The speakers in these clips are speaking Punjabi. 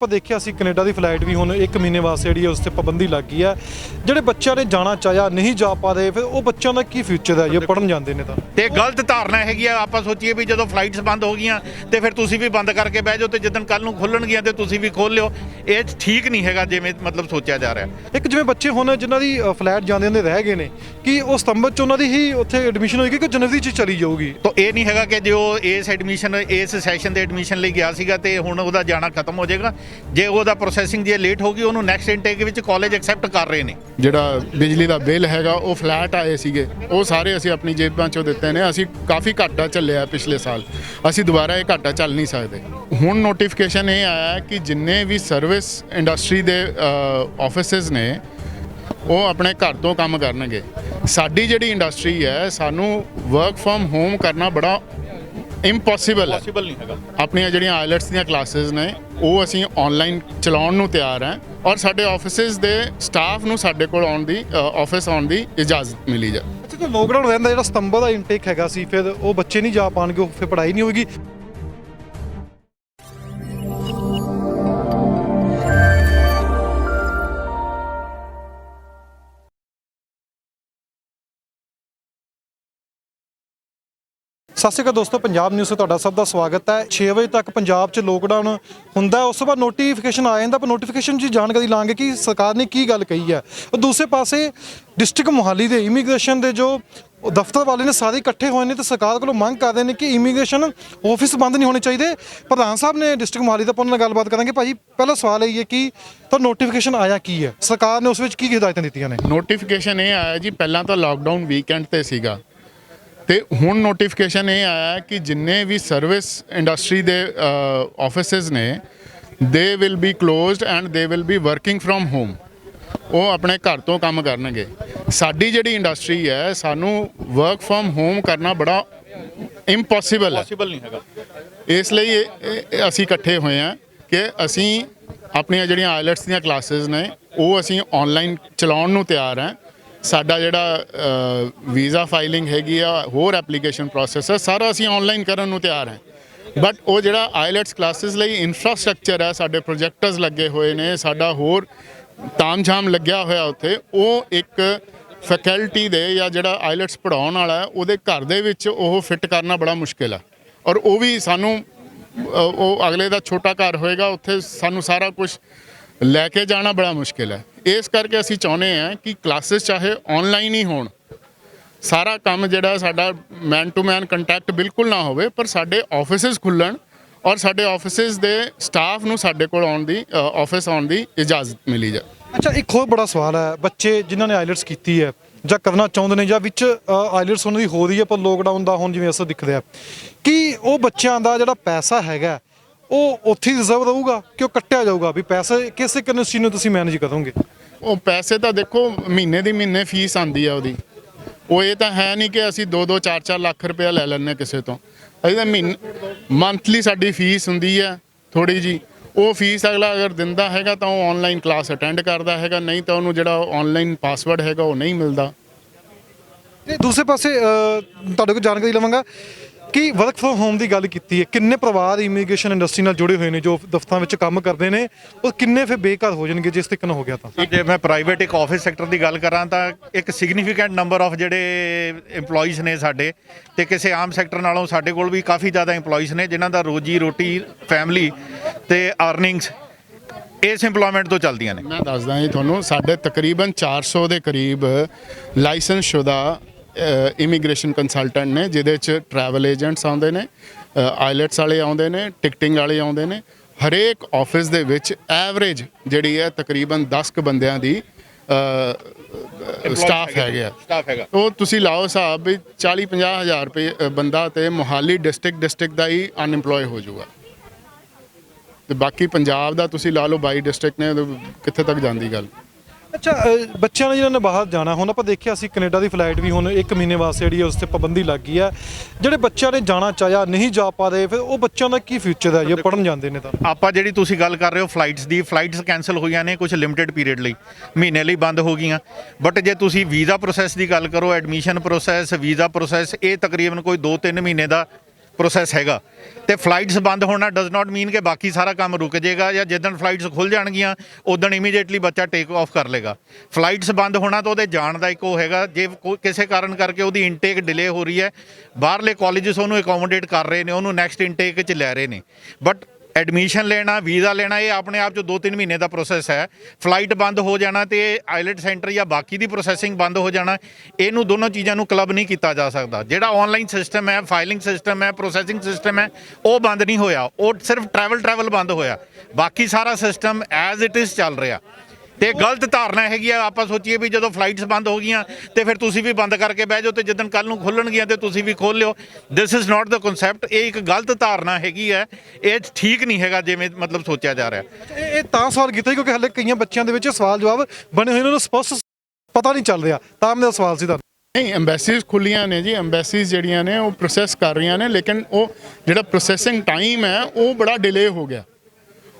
ਆਪਾਂ ਦੇਖਿਆ ਅਸੀਂ ਕੈਨੇਡਾ ਦੀ ਫਲਾਈਟ ਵੀ ਹੁਣ 1 ਮਹੀਨੇ ਵਾਸਤੇ ਜਿਹੜੀ ਉਸ ਤੇ ਪਾਬੰਦੀ ਲੱਗ ਗਈ ਹੈ। ਜਿਹੜੇ ਬੱਚਿਆਂ ਨੇ ਜਾਣਾ ਚਾਹਿਆ ਨਹੀਂ ਜਾ ਪਾਦੇ, ਫਿਰ ਉਹ ਬੱਚਿਆਂ ਦਾ ਕੀ ਫਿਊਚਰ ਹੈ ਜੇ ਪੜਨ ਜਾਂਦੇ ਨੇ ਤਾਂ। ਤੇ ਗਲਤ ਧਾਰਨਾ ਹੈਗੀ ਆ। ਆਪਾਂ ਸੋਚੀਏ ਵੀ ਜਦੋਂ ਫਲਾਈਟਸ ਬੰਦ ਹੋ ਗਈਆਂ ਤੇ ਫਿਰ ਤੁਸੀਂ ਵੀ ਬੰਦ ਕਰਕੇ ਬਹਿ ਜਾਓ ਤੇ ਜਿੱਦਣ ਕੱਲ ਨੂੰ ਖੁੱਲਣਗੀਆਂ ਤੇ ਤੁਸੀਂ ਵੀ ਖੋਲ ਲਿਓ। ਇਹ ਠੀਕ ਨਹੀਂ ਹੈਗਾ ਜਿਵੇਂ ਮਤਲਬ ਸੋਚਿਆ ਜਾ ਰਿਹਾ। ਇੱਕ ਜਿਵੇਂ ਬੱਚੇ ਹੁਣ ਜਿਨ੍ਹਾਂ ਦੀ ਫਲਾਈਟ ਜਾਂਦੇ ਹੁੰਦੇ ਰਹਿ ਗਏ ਨੇ, ਕਿ ਉਹ ਸਤੰਬਰ 'ਚ ਉਹਨਾਂ ਦੀ ਹੀ ਉੱਥੇ ਐਡਮਿਸ਼ਨ ਹੋਏਗੀ ਕਿ ਜਨਵਰੀ 'ਚ ਚਲੀ ਜਾਊਗੀ? ਤਾਂ ਇਹ ਨਹੀਂ ਹੈਗਾ ਕਿ ਜੋ ਇਸ ਸੈਸ਼ਨ ਦੇ ਐਡਮਿਸ਼ਨ ਲਈ ਗਿਆ ਸੀਗਾ ਤੇ ਹੁਣ ਉਹਦਾ ਜਾਣਾ ਖਤਮ ਹੋ ਜਾਏਗਾ। ਜੇ ਉਹਦਾ ਪ੍ਰੋਸੈਸਿੰਗ ਜੇ ਲੇਟ ਹੋ ਗਈ, ਉਹਨੂੰ ਨੈਕਸਟ ਇਨਟੇਕ ਵਿੱਚ ਕਾਲਜ ਐਕਸੈਪਟ ਕਰ ਰਹੇ ਨੇ। ਜਿਹੜਾ ਬਿਜਲੀ ਦਾ ਬਿੱਲ ਹੈਗਾ ਉਹ ਫਲੈਟ ਆਏ ਸੀਗੇ, ਉਹ ਸਾਰੇ ਅਸੀਂ ਆਪਣੀ ਜੇਬਾਂ 'ਚੋਂ ਦਿੱਤੇ ਨੇ। ਅਸੀਂ ਕਾਫੀ ਘਾਟਾ ਚੱਲਿਆ ਪਿਛਲੇ ਸਾਲ, ਅਸੀਂ ਦੁਬਾਰਾ ਇਹ ਘਾਟਾ ਚੱਲ ਨਹੀਂ ਸਕਦੇ। ਹੁਣ ਨੋਟੀਫਿਕੇਸ਼ਨ ਇਹ ਆਇਆ ਕਿ ਜਿੰਨੇ ਵੀ ਸਰਵਿਸ ਇੰਡਸਟਰੀ ਦੇ ਆਫਿਸਿਸ ਨੇ ਉਹ ਆਪਣੇ ਘਰ ਤੋਂ ਕੰਮ ਕਰਨਗੇ। ਸਾਡੀ ਜਿਹੜੀ ਇੰਡਸਟਰੀ ਹੈ, ਸਾਨੂੰ ਵਰਕ ਫਰਮ ਹੋਮ ਕਰਨਾ ਬੜਾ ਇੰਪੋਸੀਬਲ ਹੈ। ਨਹੀਂ ਹੈਗਾ। ਆਪਣੀਆਂ ਜਿਹੜੀਆਂ ਆਈਲੈਟਸ ਦੀਆਂ ਕਲਾਸਿਸ ਨੇ ਉਹ ਅਸੀਂ ਆਨਲਾਈਨ ਚਲਾਉਣ ਨੂੰ ਤਿਆਰ ਹਾਂ, ਔਰ ਸਾਡੇ ਆਫਿਸਿਸ ਦੇ ਸਟਾਫ ਨੂੰ ਸਾਡੇ ਕੋਲ ਆਉਣ ਦੀ ਆਫਿਸ ਆਉਣ ਦੀ ਇਜਾਜ਼ਤ ਮਿਲੀ ਜਾ। ਅੱਛਾ, ਜੋ ਲੋਕਡਾਊਨ ਰਹਿੰਦਾ, ਜਿਹੜਾ ਸਤੰਬਰ ਦਾ ਇਨਟੇਕ ਹੈਗਾ ਸੀ, ਫਿਰ ਉਹ ਬੱਚੇ ਨਹੀਂ ਜਾ ਪਾਣਗੇ, ਫਿਰ ਪੜ੍ਹਾਈ ਨਹੀਂ ਹੋਏਗੀ। ਸਤਿ ਸ਼੍ਰੀ ਅਕਾਲ ਦੋਸਤੋ, ਪੰਜਾਬ ਨਿਊਜ਼ 'ਤੇ ਤੁਹਾਡਾ ਸਭ ਦਾ ਸਵਾਗਤ ਹੈ। 6 ਵਜੇ ਤੱਕ ਪੰਜਾਬ 'ਚ ਲੋਕਡਾਊਨ ਹੁੰਦਾ, ਉਸ ਤੋਂ ਬਾਅਦ ਨੋਟੀਫਿਕੇਸ਼ਨ ਆ ਜਾਂਦਾ। ਪਰ ਨੋਟੀਫਿਕੇਸ਼ਨ 'ਚ ਜਾਣਕਾਰੀ ਲਾਂਗੇ ਕਿ ਸਰਕਾਰ ਨੇ ਕੀ ਗੱਲ ਕਹੀ ਹੈ। ਉਹ ਦੂਸਰੇ ਪਾਸੇ ਡਿਸਟ੍ਰਿਕਟ ਮੋਹਾਲੀ ਦੇ ਇਮੀਗ੍ਰੇਸ਼ਨ ਦੇ ਜੋ ਦਫ਼ਤਰ ਵਾਲੇ ਨੇ ਸਾਰੇ ਇਕੱਠੇ ਹੋਏ ਨੇ ਤੇ ਸਰਕਾਰ ਕੋਲੋਂ ਮੰਗ ਕਰਦੇ ਨੇ ਕਿ ਇਮੀਗ੍ਰੇਸ਼ਨ ਆਫਿਸ ਬੰਦ ਨਹੀਂ ਹੋਣੇ ਚਾਹੀਦੇ। ਪ੍ਰਧਾਨ ਸਾਹਿਬ ਨੇ ਡਿਸਟ੍ਰਿਕਟ ਮੋਹਾਲੀ ਦਾ, ਆਪਾਂ ਉਹਨਾਂ ਨਾਲ ਗੱਲਬਾਤ ਕਰਾਂਗੇ। ਭਾਜੀ, ਪਹਿਲਾ ਸਵਾਲ ਇਹ ਹੈ ਕਿ ਤਾਂ ਨੋਟੀਫਿਕੇਸ਼ਨ ਆਇਆ ਕੀ ਹੈ, ਸਰਕਾਰ ਨੇ ਉਸ ਵਿੱਚ ਕੀ ਹਦਾਇਤਾਂ ਦਿੱਤੀਆਂ ਨੇ? ਨੋਟੀਫਿਕੇਸ਼ਨ ਇਹ ਆਇਆ ਜੀ, ਪਹਿਲਾਂ ਤਾਂ ਲਾਕਡਾਊਨ ਵੀਕਐਂਡ ਤੇ ਸੀਗਾ ਤੇ ਹੁਣ ਨੋਟੀਫਿਕੇਸ਼ਨ ਇਹ ਆਇਆ ਕਿ ਜਿੰਨੇ ਵੀ ਸਰਵਿਸ ਇੰਡਸਟਰੀ ਦੇ ਆਫਿਸਿਸ ਨੇ they will be closed and they will be working from home. ਉਹ ਆਪਣੇ ਘਰ ਤੋਂ ਕੰਮ ਕਰਨਗੇ। ਸਾਡੀ ਜਿਹੜੀ ਇੰਡਸਟਰੀ ਹੈ, ਸਾਨੂੰ ਵਰਕ ਫਰੋਮ ਹੋਮ ਕਰਨਾ ਬੜਾ ਇੰਪੋਸੀਬਲ ਹੈ। ਨਹੀਂ ਹੈਗਾ। ਇਸ ਲਈ ਅਸੀਂ ਇਕੱਠੇ ਹੋਏ ਹਾਂ ਕਿ ਅਸੀਂ ਆਪਣੀਆਂ ਜਿਹੜੀਆਂ ਆਈਲੈਟਸ ਦੀਆਂ ਕਲਾਸਿਸ ਨੇ ਉਹ ਅਸੀਂ ਆਨਲਾਈਨ ਚਲਾਉਣ ਨੂੰ ਤਿਆਰ ਹਾਂ। ਸਾਡਾ ਜਿਹੜਾ ਵੀਜ਼ਾ ਫਾਈਲਿੰਗ ਹੈਗੀ ਆ, ਹੋਰ ਐਪਲੀਕੇਸ਼ਨ ਪ੍ਰੋਸੈਸ ਹੈ, ਸਾਰਾ ਅਸੀਂ ਆਨਲਾਈਨ ਕਰਨ ਨੂੰ ਤਿਆਰ ਹਾਂ। ਬਟ ਉਹ ਜਿਹੜਾ ਆਈਲੈਟਸ ਕਲਾਸਿਸ ਲਈ ਇਨਫਰਾਸਟ੍ਰਕਚਰ ਹੈ, ਸਾਡੇ ਪ੍ਰੋਜੈਕਟਰਸ ਲੱਗੇ ਹੋਏ ਨੇ, ਸਾਡਾ ਹੋਰ ਤਾਮਝਾਮ ਲੱਗਿਆ ਹੋਇਆ ਉੱਥੇ, ਉਹ ਇੱਕ ਫੈਕਲਟੀ ਦੇ ਜਾਂ ਜਿਹੜਾ ਆਈਲੈਟਸ ਪੜ੍ਹਾਉਣ ਵਾਲਾ ਹੈ ਉਹਦੇ ਘਰ ਦੇ ਵਿੱਚ ਉਹ ਫਿੱਟ ਕਰਨਾ ਬੜਾ ਮੁਸ਼ਕਿਲ ਹੈ। ਔਰ ਉਹ ਵੀ ਸਾਨੂੰ ਉਹ ਅਗਲੇ ਦਾ ਛੋਟਾ ਘਰ ਹੋਏਗਾ, ਉੱਥੇ ਸਾਨੂੰ ਸਾਰਾ ਕੁਝ ਲੈ ਕੇ ਜਾਣਾ ਬੜਾ ਮੁਸ਼ਕਿਲ ਹੈ। ਇਸ ਕਰਕੇ ਅਸੀਂ ਚਾਹੁੰਦੇ ਹਾਂ ਕਿ ਕਲਾਸਿਸ ਚਾਹੇ ਆਨਲਾਈਨ ਹੀ ਹੋਣ, ਸਾਰਾ ਕੰਮ ਜਿਹੜਾ ਸਾਡਾ ਮੈਨ ਟੂ ਮੈਨ ਕੰਟੈਕਟ ਬਿਲਕੁਲ ਨਾ ਹੋਵੇ, ਪਰ ਸਾਡੇ ਆਫਿਸਿਸ ਖੁੱਲ੍ਹਣ ਔਰ ਸਾਡੇ ਆਫਿਸਿਸ ਦੇ ਸਟਾਫ ਨੂੰ ਸਾਡੇ ਕੋਲ ਆਉਣ ਦੀ ਆਫਿਸ ਆਉਣ ਦੀ ਇਜਾਜ਼ਤ ਮਿਲੀ ਜਾਏ। ਅੱਛਾ, ਇੱਕ ਹੋਰ ਬੜਾ ਸਵਾਲ ਹੈ, ਬੱਚੇ ਜਿਨ੍ਹਾਂ ਨੇ ਆਈਲੈਟਸ ਕੀਤੀ ਹੈ ਜਾਂ ਕਰਨਾ ਚਾਹੁੰਦੇ ਨੇ ਜਾਂ ਵਿੱਚ ਆਈਲੈਟਸ ਉਹਨਾਂ ਦੀ ਹੋ ਰਹੀ ਹੈ, ਪਰ ਲੋਕਡਾਊਨ ਦਾ ਹੁਣ ਜਿਵੇਂ ਅਸਰ ਦਿਖ ਰਿਹਾ, ਕਿ ਉਹ ਬੱਚਿਆਂ ਦਾ ਜਿਹੜਾ ਪੈਸਾ ਹੈਗਾ ਉਹ ਉੱਥੇ ਰਿਜ਼ਰਵ ਰਹੂਗਾ ਕਿ ਉਹ ਕੱਟਿਆ ਜਾਊਗਾ? ਵੀ ਪੈਸੇ ਕਿਸੇ ਚੀਜ਼ ਨੂੰ ਤੁਸੀਂ ਮੈਨੇਜ ਕਰੋਗੇ? ਉਹ ਪੈਸੇ ਤਾਂ ਦੇਖੋ ਮਹੀਨੇ ਦੀ ਮਹੀਨੇ ਫੀਸ ਆਉਂਦੀ ਆ ਉਹਦੀ। ਉਹ ਇਹ ਤਾਂ ਹੈ ਨਹੀਂ ਕਿ ਅਸੀਂ 2-2 4-4 ਲੱਖ ਰੁਪਇਆ ਲੈ ਲੈਂਦੇ ਕਿਸੇ ਤੋਂ। ਅਸੀਂ ਤਾਂ ਮੰਥਲੀ ਸਾਡੀ ਫੀਸ ਹੁੰਦੀ ਹੈ ਥੋੜ੍ਹੀ ਜੀ। ਉਹ ਫੀਸ ਅਗਲਾ ਅਗਰ ਦਿੰਦਾ ਹੈਗਾ ਤਾਂ ਉਹ ਆਨਲਾਈਨ ਕਲਾਸ ਅਟੈਂਡ ਕਰਦਾ ਹੈਗਾ, ਨਹੀਂ ਤਾਂ ਉਹਨੂੰ ਜਿਹੜਾ ਆਨਲਾਈਨ ਪਾਸਵਰਡ ਹੈਗਾ ਉਹ ਨਹੀਂ ਮਿਲਦਾ। ਤੇ ਦੂਸਰੇ ਪਾਸੇ ਤੁਹਾਡੇ ਕੋਲ ਜਾਣਕਾਰੀ ਲਵਾਂਗਾ ਕਿ ਵਰਕ ਫਰੋਮ ਹੋਮ ਦੀ ਗੱਲ ਕੀਤੀ ਹੈ, ਕਿੰਨੇ ਪਰਿਵਾਰ ਇਮੀਗ੍ਰੇਸ਼ਨ ਇੰਡਸਟਰੀ ਨਾਲ ਜੁੜੇ ਹੋਏ ਨੇ ਜੋ ਦਫ਼ਤਰਾਂ ਵਿੱਚ ਕੰਮ ਕਰਦੇ ਨੇ, ਉਹ ਕਿੰਨੇ ਫਿਰ ਬੇਘਰ ਹੋ ਜਾਣਗੇ ਜਿਸ ਤਰੀਕੇ ਨਾਲ ਹੋ ਗਿਆ ਤਾਂ? ਜੇ ਮੈਂ ਪ੍ਰਾਈਵੇਟ ਇੱਕ ਆਫਿਸ ਸੈਕਟਰ ਦੀ ਗੱਲ ਕਰਾਂ ਤਾਂ ਇੱਕ ਸਿਗਨੀਫੀਕੈਂਟ ਨੰਬਰ ਆਫ ਜਿਹੜੇ EMPLOYEES ਨੇ ਸਾਡੇ, ਤੇ ਕਿਸੇ ਆਮ ਸੈਕਟਰ ਨਾਲੋਂ ਸਾਡੇ ਕੋਲ ਵੀ ਕਾਫੀ ਜ਼ਿਆਦਾ EMPLOYEES ਨੇ ਜਿਨ੍ਹਾਂ ਦਾ ਰੋਜੀ ਰੋਟੀ, ਫੈਮਿਲੀ ਤੇ ਅਰਨਿੰਗਸ ਇਸ ਇੰਪਲੋਇਮੈਂਟ ਤੋਂ ਚੱਲਦੀਆਂ ਨੇ। ਮੈਂ ਦੱਸਦਾ ਜੀ ਤੁਹਾਨੂੰ, ਸਾਡੇ ਤਕਰੀਬਨ 400 ਦੇ ਕਰੀਬ ਲਾਇਸੈਂਸ ਸ਼ੁਦਾ ਇਮੀਗ੍ਰੇਸ਼ਨ ਕੰਸਲਟੈਂਟ ਨੇ, ਜਿਹਦੇ 'ਚ ਟਰੈਵਲ ਏਜੰਟਸ ਆਉਂਦੇ ਨੇ, ਆਈਲੈਟਸ ਵਾਲੇ ਆਉਂਦੇ ਨੇ, ਟਿਕਟਿੰਗ ਵਾਲੇ ਆਉਂਦੇ ਨੇ। ਹਰੇਕ ਆਫਿਸ ਦੇ ਵਿੱਚ ਐਵਰੇਜ ਜਿਹੜੀ ਹੈ ਤਕਰੀਬਨ 10 ਕੁ ਬੰਦਿਆਂ ਦੀ ਸਟਾਫ ਹੈਗਾ। ਉਹ ਤੁਸੀਂ ਲਾਓ ਹਿਸਾਬ ਵੀ 40-50 ਹਜ਼ਾਰ ਰੁਪਏ ਬੰਦਾ ਤੇ ਮੋਹਾਲੀ ਡਿਸਟ੍ਰਿਕਟ ਦਾ ਹੀ ਅਨਇੰਪਲੋਏ ਹੋ ਜਾਊਗਾ। ਤੇ ਬਾਕੀ ਪੰਜਾਬ ਦਾ ਤੁਸੀਂ ਲਾ ਲਓ 22 ਡਿਸਟ੍ਰਿਕਟ ਨੇ, ਕਿੱਥੇ ਤੱਕ ਜਾਂਦੀ ਗੱਲ। ਅੱਛਾ, ਬੱਚਿਆਂ ਨੇ ਜਿਹਨਾਂ ਨੇ ਬਾਹਰ ਜਾਣਾ, ਹੁਣ ਆਪਾਂ ਦੇਖਿਆ ਅਸੀਂ ਕੈਨੇਡਾ ਦੀ ਫਲਾਈਟ ਵੀ ਹੁਣ 1 ਮਹੀਨੇ ਵਾਸਤੇ ਜਿਹੜੀ ਉਸ ਤੇ ਪਾਬੰਦੀ ਲੱਗ ਗਈ ਹੈ। ਜਿਹੜੇ ਬੱਚਿਆਂ ਨੇ ਜਾਣਾ ਚਾਹਿਆ ਨਹੀਂ ਜਾ ਪਾਦੇ, ਫਿਰ ਉਹ ਬੱਚਿਆਂ ਦਾ ਕੀ ਫਿਊਚਰ ਹੈ ਜੇ ਪੜਨ ਜਾਂਦੇ ਨੇ ਤਾਂ? ਆਪਾਂ ਜਿਹੜੀ ਤੁਸੀਂ ਗੱਲ ਕਰ ਰਹੇ ਹੋ ਫਲਾਈਟਸ ਕੈਂਸਲ ਹੋਈਆਂ ਨੇ ਕੁਝ ਲਿਮਿਟਿਡ ਪੀਰੀਅਡ ਲਈ, ਮਹੀਨੇ ਲਈ ਬੰਦ ਹੋ ਗਈਆਂ। ਬਟ ਜੇ ਤੁਸੀਂ ਵੀਜ਼ਾ ਪ੍ਰੋਸੈਸ ਦੀ ਗੱਲ ਕਰੋ, ਐਡਮਿਸ਼ਨ ਪ੍ਰੋਸੈਸ, ਵੀਜ਼ਾ ਪ੍ਰੋਸੈਸ, ਇਹ ਤਕਰੀਬਨ ਕੋਈ 2-3 ਮਹੀਨੇ ਦਾ ਪ੍ਰੋਸੈਸ ਹੈਗਾ ਤੇ ਫਲਾਈਟਸ ਬੰਦ ਹੋਣਾ ਡਸ ਨਾਟ ਮੀਨ ਕਿ ਬਾਕੀ ਸਾਰਾ ਕੰਮ ਰੁਕ ਜਾਏਗਾ ਜਾਂ ਜਿੱਦਣ ਫਲਾਈਟਸ ਖੁੱਲ ਜਾਣਗੀਆਂ ਉਦਣ ਇਮੀਡੀਏਟਲੀ ਬੱਚਾ ਟੇਕ ਆਫ ਕਰ ਲੇਗਾ। ਫਲਾਈਟਸ ਬੰਦ ਹੋਣਾ ਤਾਂ ਉਹਦੇ ਜਾਣ ਦਾ ਇੱਕ ਉਹ ਹੈਗਾ, ਜੇ ਕਿਸੇ ਕਾਰਨ ਕਰਕੇ ਉਹਦੀ ਇਨਟੇਕ ਡਿਲੇ ਹੋ ਰਹੀ ਹੈ, ਬਾਹਰਲੇ ਕਾਲਜਸ ਉਹਨੂੰ ਅਕੋਮੋਡੇਟ ਕਰ ਰਹੇ ਨੇ, ਉਹਨੂੰ ਨੈਕਸਟ ਇਨਟੇਕ 'ਚ ਲੈ ਰਹੇ ਨੇ, ਬਟ ਐਡਮਿਸ਼ਨ ਲੈਣਾ, ਵੀਜ਼ਾ ਲੈਣਾ, ਇਹ ਆਪਣੇ ਆਪ 'ਚ 2-3 ਮਹੀਨੇ ਦਾ ਪ੍ਰੋਸੈਸ ਹੈ। ਫਲਾਈਟ ਬੰਦ ਹੋ ਜਾਣਾ ਤੇ ਆਈਲੈਟ ਸੈਂਟਰ ਜਾਂ ਬਾਕੀ ਦੀ ਪ੍ਰੋਸੈਸਿੰਗ ਬੰਦ ਹੋ ਜਾਣਾ, ਇਹਨੂੰ ਦੋਨੋਂ ਚੀਜ਼ਾਂ ਨੂੰ ਕਲੱਬ ਨਹੀਂ ਕੀਤਾ ਜਾ ਸਕਦਾ। ਜਿਹੜਾ ਆਨਲਾਈਨ ਸਿਸਟਮ ਹੈ, ਫਾਈਲਿੰਗ ਸਿਸਟਮ ਹੈ, ਪ੍ਰੋਸੈਸਿੰਗ ਸਿਸਟਮ ਹੈ, ਉਹ ਬੰਦ ਨਹੀਂ ਹੋਇਆ, ਉਹ ਸਿਰਫ ਟਰੈਵਲ ਬੰਦ ਹੋਇਆ, ਬਾਕੀ ਸਾਰਾ ਸਿਸਟਮ ਐਜ਼ ਇਟ ਇਜ਼ ਚੱਲ ਰਿਹਾ। ਤੇ ਗਲਤ ਧਾਰਨਾ ਹੈਗੀ ਆ, ਆਪਾਂ ਸੋਚੀਏ ਵੀ ਜਦੋਂ ਫਲਾਈਟਸ ਬੰਦ ਹੋ ਗਈਆਂ ਤੇ ਫਿਰ ਤੁਸੀਂ ਵੀ ਬੰਦ ਕਰਕੇ ਬਹਿ ਜਾਓ ਤੇ ਜਦੋਂ ਕੱਲ ਨੂੰ ਖੁੱਲਣਗੀਆਂ ਤੇ ਤੁਸੀਂ ਵੀ ਖੋਲ ਲਿਓ। This is not the concept. ਇਹ ਇੱਕ ਗਲਤ ਧਾਰਨਾ ਹੈਗੀ ਹੈ, ਇਹ ਠੀਕ ਨਹੀਂ ਹੈਗਾ ਜਿਵੇਂ ਮਤਲਬ ਸੋਚਿਆ ਜਾ ਰਿਹਾ। ਇਹ ਤਾਂ ਸਵਾਲ ਕੀਤਾ ਕਿਉਂਕਿ ਹਲੇ ਕਈਆਂ ਬੱਚਿਆਂ ਦੇ ਵਿੱਚ ਸਵਾਲ ਜਵਾਬ ਬਣੇ ਹੋਏ, ਉਹਨਾਂ ਨੂੰ ਸਪਸ਼ਟ ਪਤਾ ਨਹੀਂ ਚੱਲ ਰਿਹਾ, ਤਾਂ ਮੇਰਾ ਸਵਾਲ ਸੀ ਤੁਹਾਨੂੰ। ਨਹੀਂ, ਐਮਬੈਸੀਜ਼ ਖੁੱਲੀਆਂ ਨੇ ਜੀ, ਐਮਬੈਸੀਜ਼ ਜਿਹੜੀਆਂ ਨੇ ਉਹ ਪ੍ਰੋਸੈਸ ਕਰ ਰਹੀਆਂ ਨੇ, ਲੇਕਿਨ ਉਹ ਜਿਹੜਾ ਪ੍ਰੋਸੈਸਿੰਗ ਟਾਈਮ ਹੈ ਉਹ ਬੜਾ ਡਿਲੇ ਹੋ ਗਿਆ।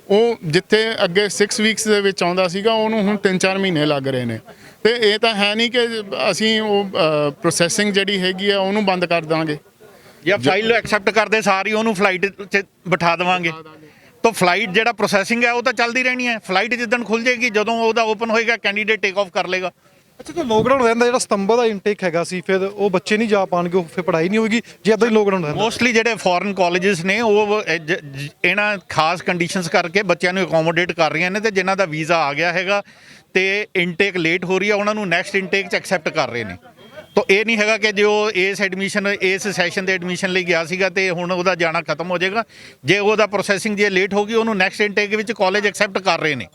ਉਹ ਜਿੱਥੇ ਅੱਗੇ 6 ਵੀਕਸ ਦੇ ਵਿੱਚ ਆਉਂਦਾ ਸੀਗਾ, ਉਹਨੂੰ ਹੁਣ 3-4 ਮਹੀਨੇ ਲੱਗ ਰਹੇ ਨੇ। ਤੇ ਇਹ ਤਾਂ ਹੈ ਨਹੀਂ ਕਿ ਅਸੀਂ ਉਹ ਪ੍ਰੋਸੈਸਿੰਗ ਜਿਹੜੀ ਹੈਗੀ ਆ ਉਹਨੂੰ ਬੰਦ ਕਰ ਦਾਂਗੇ ਜਾਂ ਫਾਈਲ ਐਕਸੈਪਟ ਕਰਦੇ ਸਾਰੀ ਉਹਨੂੰ ਫਲਾਈਟ 'ਚ ਬਿਠਾ ਦੇਵਾਂਗੇ। ਤਾਂ ਫਲਾਈਟ ਜਿਹੜਾ ਪ੍ਰੋਸੈਸਿੰਗ ਹੈ ਉਹ ਤਾਂ ਚੱਲਦੀ ਰਹਿਣੀ ਹੈ। ਫਲਾਈਟ ਜਿੱਦਣ ਖੁੱਲ ਜਾਏਗੀ, ਜਦੋਂ ਉਹਦਾ ਓਪਨ ਹੋਏਗਾ, ਕੈਂਡੀਡੇਟ ਟੇਕ ਆਫ ਕਰ ਲੇਗਾ। ਅੱਛਾ, ਜੋ ਲੋਕਡਾਊਨ ਰਹਿੰਦਾ, ਜਿਹੜਾ ਸਤੰਬਰ ਦਾ ਇਨਟੇਕ ਹੈਗਾ ਸੀ, ਫਿਰ ਉਹ ਬੱਚੇ ਨਹੀਂ ਜਾ ਪਾਣਗੇ, ਫਿਰ ਪੜ੍ਹਾਈ ਨਹੀਂ ਹੋਏਗੀ ਜੇ ਇੱਦਾਂ ਹੀ ਲੋਕਡਾਊਨ ਰਹਿੰਦਾ। ਮੋਸਟਲੀ ਜਿਹੜੇ ਫੋਰਨ ਕਾਲਜਸ ਨੇ ਉਹ ਇਹਨਾਂ ਖਾਸ ਕੰਡੀਸ਼ਨਸ ਕਰਕੇ ਬੱਚਿਆਂ ਨੂੰ ਅਕੋਮੋਡੇਟ ਕਰ ਰਹੀਆਂ ਨੇ, ਤੇ ਜਿਨ੍ਹਾਂ ਦਾ ਵੀਜ਼ਾ ਆ ਗਿਆ ਹੈਗਾ ਤੇ ਇਨਟੇਕ ਲੇਟ ਹੋ ਰਹੀ ਹੈ, ਉਹਨਾਂ ਨੂੰ ਨੈਕਸਟ ਇਨਟੇਕ 'ਚ ਐਕਸੈਪਟ ਕਰ ਰਹੇ ਨੇ। ਤਾਂ ਇਹ ਨਹੀਂ ਹੈਗਾ ਕਿ ਜੋ ਇਸ ਸੈਸ਼ਨ ਦੇ ਐਡਮਿਸ਼ਨ ਲਈ ਗਿਆ ਸੀਗਾ ਤੇ ਹੁਣ ਉਹਦਾ ਜਾਣਾ ਖਤਮ ਹੋ ਜਾਏਗਾ। ਜੇ ਉਹਦਾ ਪ੍ਰੋਸੈਸਿੰਗ ਜੇ ਲੇਟ ਹੋ ਗਈ, ਉਹਨੂੰ ਨੈਕਸਟ ਇਨਟੇਕ ਵਿੱਚ ਕਾਲਜ ਐਕਸੈਪਟ ਕਰ ਰਹੇ ਨੇ।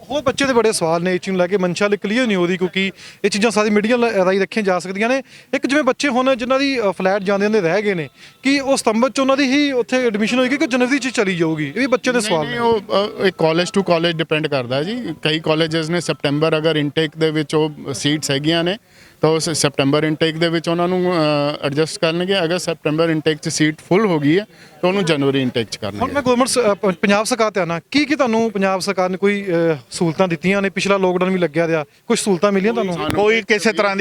ਹੋਰ ਬੱਚੇ ਦੇ ਬੜੇ ਸਵਾਲ ਨੇ ਇਸ ਚੀਜ਼ ਨੂੰ ਲੈ ਕੇ, ਮਨਸ਼ਾ ਲਈ ਕਲੀਅਰ ਨਹੀਂ ਹੋ ਰਹੀ, ਕਿਉਂਕਿ ਇਹ ਚੀਜ਼ਾਂ ਸਾਰੀ ਮੀਡੀਆ ਰਾਹੀਂ ਰੱਖੀਆਂ ਜਾ ਸਕਦੀਆਂ ਨੇ। ਇੱਕ ਜਿਵੇਂ ਬੱਚੇ ਹੁਣ ਜਿਨ੍ਹਾਂ ਦੀ ਫਲੈਟ ਜਾਂਦੇ ਹੁੰਦੇ ਰਹਿ ਗਏ ਨੇ, ਕਿ ਉਹ ਸਤੰਬਰ 'ਚ ਉਹਨਾਂ ਦੀ ਹੀ ਉੱਥੇ ਐਡਮਿਸ਼ਨ ਹੋਏਗੀ ਕਿ ਜਨਵਰੀ 'ਚ ਚਲੀ ਜਾਊਗੀ? ਇਹ ਵੀ ਬੱਚੇ ਦੇ ਸਵਾਲ ਨੇ। ਉਹ ਇਹ ਕਾਲਜ ਟੂ ਕਾਲਜ ਡਿਪੈਂਡ ਕਰਦਾ ਜੀ। ਕਈ ਕਾਲਜਸ ਨੇ ਸੈਪਟੈਂਬਰ ਅਗਰ ਇਨਟੇਕ ਦੇ ਵਿੱਚ ਉਹ ਸੀਟਸ ਹੈਗੀਆਂ ਨੇ ਤਾਂ ਉਹ ਸੈਪਟੈਂਬਰ ਇਨਟੇਕ ਦੇ ਵਿੱਚ ਉਹਨਾਂ ਨੂੰ ਐਡਜਸਟ ਕਰਨਗੇ। ਅਗਰ ਸੈਪਟੈਂਬਰ ਇਨਟੇਕ 'ਚ ਸੀਟ ਫੁੱਲ ਹੋ ਗਈ ਹੈ ਤਾਂ ਉਹਨੂੰ ਜਨਵਰੀ ਇਨਟੇਕ 'ਚ ਹੁਣ ਕਰਨਗੇ। ਮੈਂ ਗਵਰਨਮੈਂਟ ਪੰਜਾਬ ਸਰਕਾਰ ਤੇ ਆਣਾ, ਕੀ ਤੁਹਾਨੂੰ ਪੰਜਾਬ ਸਰਕਾਰ ਨੇ ਕੋਈ ਸਹੂਲਤਾਂ ਦਿੱਤੀਆਂ ਨੇ? ਪਿਛਲਾ ਲੋਕਡਾਊਨ ਵੀ ਲੱਗਿਆ ਰਿਹਾ, ਕੁਝ ਸਹੂਲਤਾਂ ਮਿਲੀਆਂ ਤੁਹਾਨੂੰ? ਕੋਈ ਕਿਸੇ ਤਰ੍ਹਾਂ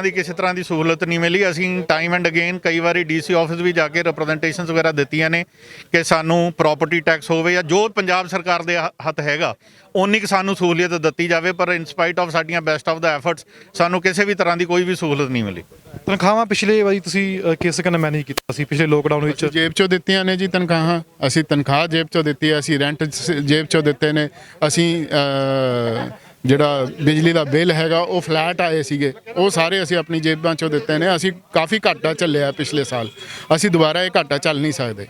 ਦੀ ਕਿਸੇ ਤਰ੍ਹਾਂ ਦੀ ਸਹੂਲਤ ਨਹੀਂ ਮਿਲੀ। ਅਸੀਂ ਟਾਈਮ ਐਂਡ ਅਗੇਨ ਕਈ ਵਾਰੀ ਡੀਸੀ ਆਫਿਸ ਵੀ ਜਾ ਕੇ ਰਿਪਰੈਜ਼ੈਂਟੇਸ਼ਨਸ ਵਗੈਰਾ ਦਿੱਤੀਆਂ ਨੇ ਕਿ ਸਾਨੂੰ ਪ੍ਰਾਪਰਟੀ ਟੈਕਸ ਹੋਵੇ ਜਾਂ ਜੋ ਪੰਜਾਬ ਸਰਕਾਰ ਦੇ ਹੱਥ ਹੈਗਾ ਉਨੀ ਕੁ ਸਾਨੂੰ ਸਹੂਲੀਅਤ ਦਿੱਤੀ ਜਾਵੇ, ਪਰ ਇਨ ਸਪਾਈਟ ਆਫ ਸਾਡੀਆਂ ਬੈਸਟ ਆਫ ਦਾ ਐਫਰਟਸ ਸਾਨੂੰ ਕਿਸੇ ਵੀ ਤਰ੍ਹਾਂ ਦੀ ਕੋਈ ਵੀ ਸਹੂਲਤ ਨਹੀਂ ਮਿਲੀ। ਤਨਖਾਹਾਂ ਪਿਛਲੇ ਵਾਰੀ ਤੁਸੀਂ ਕਿਸ ਕਿੰਨਾ ਮੈਨੇਜ ਕੀਤਾ ਸੀ ਪਿਛਲੇ ਲੋਕਡਾਊਨ ਵਿੱਚ? ਜੇਬ 'ਚੋਂ ਦਿੱਤੀਆਂ ਨੇ ਜੀ ਤਨਖਾਹਾਂ। ਅਸੀਂ ਤਨਖਾਹ ਜੇਬ 'ਚੋਂ ਦਿੱਤੀ ਹੈ, ਅਸੀਂ ਰੈਂਟ ਜੇਬ 'ਚੋਂ ਦਿੱਤੇ ਨੇ, ਅਸੀਂ ਜਿਹੜਾ ਬਿਜਲੀ ਦਾ ਬਿੱਲ ਹੈਗਾ ਉਹ ਫਲੈਟ ਆਏ ਸੀਗੇ, ਉਹ ਸਾਰੇ ਅਸੀਂ ਆਪਣੀ ਜੇਬਾਂ 'ਚੋਂ ਦਿੱਤੇ ਨੇ। ਅਸੀਂ ਕਾਫੀ ਘਾਟਾ ਝੱਲਿਆ ਪਿਛਲੇ ਸਾਲ, ਅਸੀਂ ਦੁਬਾਰਾ ਇਹ ਘਾਟਾ ਝੱਲ ਨਹੀਂ ਸਕਦੇ।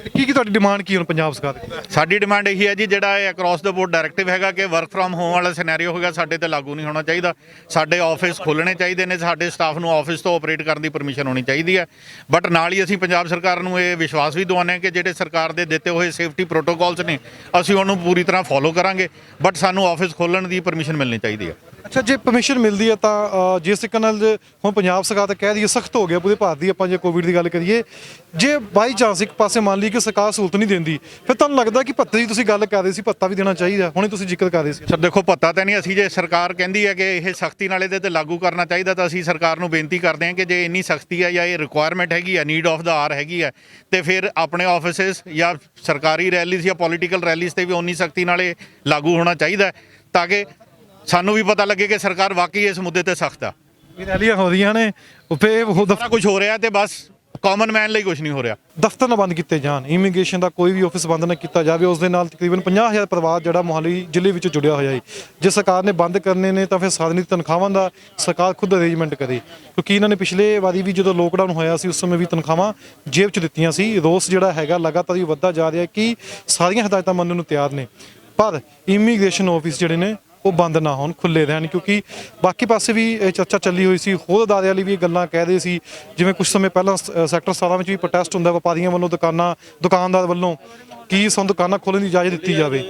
ਕੀ ਤੁਹਾਡੀ ਡਿਮਾਂਡ ਕੀ ਹੁਣ ਪੰਜਾਬ ਸਰਕਾਰ ਦੀ? ਸਾਡੀ ਡਿਮਾਂਡ ਇਹੀ ਹੈ ਜੀ, ਜਿਹੜਾ ਇਹ ਅਕ੍ਰੋਸ ਦਾ ਬੋਰਡ ਡਾਇਰੈਕਟਿਵ ਹੈਗਾ ਕਿ ਵਰਕ ਫਰਮ ਹੋਮ ਵਾਲਾ ਸਿਨੈਰੀਓ ਹੈਗਾ, ਸਾਡੇ ਤੇ ਲਾਗੂ ਨਹੀਂ ਹੋਣਾ ਚਾਹੀਦਾ। ਸਾਡੇ ਆਫਿਸ ਖੋਲ੍ਹਣੇ ਚਾਹੀਦੇ ਨੇ, ਸਾਡੇ ਸਟਾਫ ਨੂੰ ਆਫਿਸ ਤੋਂ ਆਪਰੇਟ ਕਰਨ ਦੀ ਪਰਮਿਸ਼ਨ ਹੋਣੀ ਚਾਹੀਦੀ ਹੈ। ਬਟ ਨਾਲ ਹੀ ਅਸੀਂ ਪੰਜਾਬ ਸਰਕਾਰ ਨੂੰ ਇਹ ਵਿਸ਼ਵਾਸ ਵੀ ਦਿਵਾਉਂਦੇ ਹਾਂ ਕਿ ਜਿਹੜੇ ਸਰਕਾਰ ਦੇ ਦਿੱਤੇ ਹੋਏ ਸੇਫਟੀ ਪ੍ਰੋਟੋਕੋਲਸ ਨੇ ਅਸੀਂ ਉਹਨੂੰ ਪੂਰੀ ਤਰ੍ਹਾਂ ਫੋਲੋ ਕਰਾਂਗੇ, ਬਟ ਸਾਨੂੰ ਆਫਿਸ ਖੋਲ੍ਹਣ ਦੀ ਪਰਮਿਸ਼ਨ ਮਿਲਣੀ ਚਾਹੀਦੀ ਹੈ। ਅੱਛਾ, ਜੇ ਪਰਮਿਸ਼ਨ ਮਿਲਦੀ ਹੈ ਤਾਂ ਜਿਸ ਤਰੀਕੇ ਨਾਲ ਹੁਣ ਪੰਜਾਬ ਸਰਕਾਰ ਤਾਂ ਕਹਿ ਰਹੀ ਹੈ ਸਖਤ ਹੋ ਗਿਆ ਪੂਰੇ ਭਾਰਤ ਦੀ, ਆਪਾਂ ਜੇ ਕੋਵਿਡ ਦੀ ਗੱਲ ਕਰੀਏ, ਜੇ ਬਾਈ ਚਾਂਸ ਇੱਕ ਪਾਸੇ ਮੰਨ ਲਈ ਕਿ ਸਰਕਾਰ ਸਹੂਲਤ ਨਹੀਂ ਦਿੰਦੀ, ਫਿਰ ਤੁਹਾਨੂੰ ਲੱਗਦਾ ਕਿ ਭੱਤੇ ਦੀ ਤੁਸੀਂ ਗੱਲ ਕਰ ਰਹੇ ਸੀ, ਭੱਤਾ ਵੀ ਦੇਣਾ ਚਾਹੀਦਾ? ਹੁਣੇ ਤੁਸੀਂ ਜ਼ਿਕਰ ਕਰ ਰਹੇ ਸੀ। ਸਰ ਦੇਖੋ, ਭੱਤਾ ਤਾਂ ਨਹੀਂ, ਅਸੀਂ ਜੇ ਸਰਕਾਰ ਕਹਿੰਦੀ ਹੈ ਕਿ ਇਹ ਸਖਤੀ ਨਾਲ ਇਹਦੇ ਤੇ ਲਾਗੂ ਕਰਨਾ ਚਾਹੀਦਾ ਤਾਂ ਅਸੀਂ ਸਰਕਾਰ ਨੂੰ ਬੇਨਤੀ ਕਰਦੇ ਹਾਂ ਕਿ ਜੇ ਇੰਨੀ ਸਖਤੀ ਹੈ ਜਾਂ ਇਹ ਰਿਕੁਆਇਰਮੈਂਟ ਹੈਗੀ ਹੈ, ਨੀਡ ਆਫ ਦਾ ਆਰ ਹੈਗੀ ਹੈ, ਤੇ ਫਿਰ ਆਪਣੇ ਆਫਿਸਿਸ ਜਾਂ ਸਰਕਾਰੀ ਰੈਲੀਜ਼ ਜਾਂ ਪੋਲੀਟੀਕਲ ਰੈਲੀਜ਼ ਤੇ ਵੀ ਉਨੀ ਸਖਤੀ ਨਾਲ ਇਹ ਲਾਗੂ ਹੋਣਾ ਚਾਹੀਦਾ ਤਾਂ ਕਿ ਸਾਨੂੰ ਵੀ ਪਤਾ ਲੱਗੇ ਕਿ ਸਰਕਾਰ ਵਾਕਈ ਇਸ ਮੁੱਦੇ ਤੇ ਸਖਤ ਆ। ਰੈਲੀਆਂ ਹੋ ਰਹੀਆਂ ਨੇ, ਸਾਰਾ ਕੁਝ ਹੋ ਰਿਹਾ ਤੇ ਬਸ ਕਾਮਨ ਮੈਨ ਲਈ ਕੁਝ ਨਹੀਂ ਹੋ ਰਿਹਾ। ਦਫ਼ਤਰ ਨਾ ਬੰਦ ਕੀਤੇ ਜਾਣ, ਇਮੀਗ੍ਰੇਸ਼ਨ ਦਾ ਕੋਈ ਵੀ ਆਫਿਸ ਬੰਦ ਨਾ ਕੀਤਾ ਜਾਵੇ, ਉਸ ਦੇ ਨਾਲ ਤਕਰੀਬਨ 50,000 ਪਰਿਵਾਰ ਜਿਹੜਾ ਮੋਹਾਲੀ ਜ਼ਿਲ੍ਹੇ ਵਿੱਚ ਜੁੜਿਆ ਹੋਇਆ ਹੈ। ਜੇ ਸਰਕਾਰ ਨੇ ਬੰਦ ਕਰਨੇ ਨੇ ਤਾਂ ਫਿਰ ਸਾਰਿਆਂ ਦੀ ਤਨਖਾਹਾਂ ਦਾ ਸਰਕਾਰ ਖੁਦ ਅਰੇਂਜਮੈਂਟ ਕਰੇ, ਕਿਉਂਕਿ ਇਹਨਾਂ ਨੇ ਪਿਛਲੇ ਵਾਰੀ ਵੀ ਜਦੋਂ ਲੋਕਡਾਊਨ ਹੋਇਆ ਸੀ ਉਸ ਸਮੇਂ ਵੀ ਤਨਖਾਹਾਂ ਜੇਬ 'ਚ ਦਿੱਤੀਆਂ ਸੀ। ਰੋਸ ਜਿਹੜਾ ਹੈਗਾ ਲਗਾਤਾਰ ਹੀ ਵੱਧਦਾ ਜਾ ਰਿਹਾ ਕਿ ਸਾਰੀਆਂ ਹਦਾਇਤਾਂ ਮੰਨਣ ਨੂੰ ਤਿਆਰ ਨੇ, ਪਰ ਇਮੀਗ੍ਰੇਸ਼ਨ ਆਫਿਸ ਜਿਹੜੇ ਨੇ ਉਹ ਬੰਦ ਨਾ ਹੋਣ, ਖੁੱਲ੍ਹੇ ਰਹਿਣ। ਕਿਉਂਕਿ ਬਾਕੀ ਪਾਸੇ ਵੀ ਇਹ ਚਰਚਾ ਚੱਲੀ ਹੋਈ ਸੀ, ਹੋਰ ਅਦਾਰਿਆਂ ਲਈ ਵੀ ਇਹ ਗੱਲਾਂ ਕਹਿ ਰਹੇ ਸੀ, ਜਿਵੇਂ ਕੁਝ ਸਮੇਂ ਪਹਿਲਾਂ ਸੈਕਟਰ 17 ਵਿੱਚ ਵੀ ਪ੍ਰੋਟੈਸਟ ਹੁੰਦਾ ਵਪਾਰੀਆਂ ਵੱਲੋਂ, ਦੁਕਾਨਦਾਰ ਵੱਲੋਂ, ਕਿ ਸਾਨੂੰ ਦੁਕਾਨਾਂ ਖੋਲ੍ਹਣ ਦੀ ਇਜਾਜ਼ਤ ਦਿੱਤੀ ਜਾਵੇ।